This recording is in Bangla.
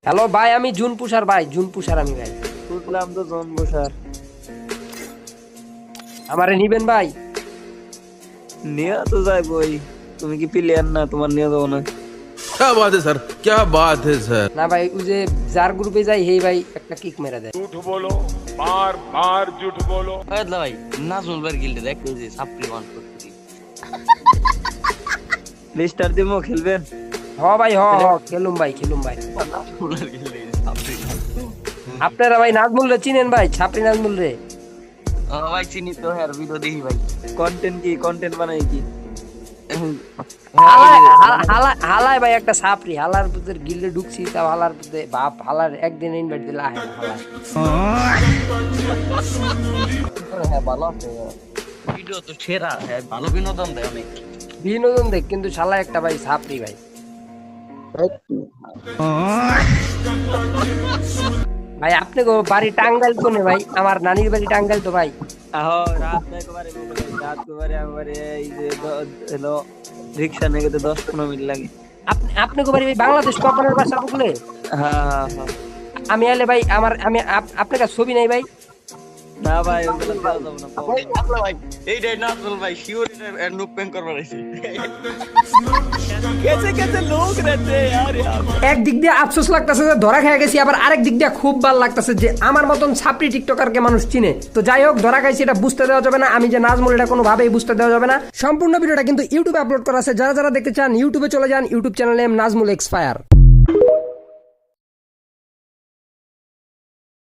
হ্যালো ভাই, আমি জুন পুষার ভাই, জুন পুষার আমি ভাই। বুঝলাম তো জন্ম স্যার। আমারে নিবেন ভাই? নিয়ে তো যাইবই। তুমি কি প্লেয়ার না, তোমার নিয়ে যাবো না? क्या बात है सर, क्या बात है सर। না ভাই, ওই যে যার গ্রুপে যাই হেই ভাই একটা কিক মেরা দেয়। झूठ बोलो, बार बार झूठ बोलो। ভাই নাজমুল ভাই গিল্ডে দেখ ওই যে সাপ্রি ওয়ান করতে লিস্টার দিমো, খেলবেন? হ ভাই, হ হ, খেলুম ভাই, খেলুম ভাই। নাজমুল ভাই গিল্ডে সাপ্রি আপনারা ভাই নাজমুল রে চিনেন ভাই? ছাপরি নাজমুল রে। ভাই চিনি তো, হ্যাঁ ভিডিও দেখি ভাই। কন্টেন্ট কি, কন্টেন্ট বানাই কি? হালায় ভাই একটা ছাপরি, হালার পুতের গিল্ডে ঢুকছি, তাও হালার পুতে বাপ, হালার একদিন ইনভাইট দিলে আহে না হালার। হ্যাঁ ভালো আছে, ভিডিও তো সেরা, হ্যাঁ ভালো বিনোদন দেয় অনেক। বিনোদন দেখ, কিন্তু শালা একটা ভাই ছাপরি ভাই। ভাই আপনি গো বাড়ি টাঙ্গাইল কোনে ভাই? আমার নানির বাড়ি টাঙ্গাইল তো ভাই। আহো রাত একবারে রাত একবারে একবারে এই যে হলো রিক্সা নিয়ে গেতে 10-15 মিনিট লাগে। আপনি গো বাড়ি ভাই বাংলাদেশ কপালের বাসা বুকলে? হ্যাঁ হ্যাঁ হ্যাঁ। আমি আলে ভাই, আমি আপনার কাছে ছবি নাই ভাই? না ভাই, ওগুলো দেওয়া যাবে না, পাবো না। ভাই এইটাই নাজমুল ভাই শিওর এটা নুক পেন করবার আইছি। कैसे कैसे लोग रहते हैं यार यहाँ पे। এক দিক দিয়ে আফসোস লাগতেছে যে ধরা খেয়ে গেছি, আবার আরেক দিক দিয়ে খুব ভালো লাগতেছে যে আমার মতন ছাপরি টিকটকারকে মানুষ চিনে। তো যাই হোক, ধরা খাইছি এটা বুঝতে দেওয়া যাবে না, আমি যে নাজমুল এটা কোনোভাবেই বুঝতে দেওয়া যাবে না। সম্পূর্ণ ভিডিওটা কিন্তু ইউটিউবে আপলোড করা আছে, যারা যারা দেখতে চান ইউটিউবে চলে যান, YouTube channel name Nazmul expire.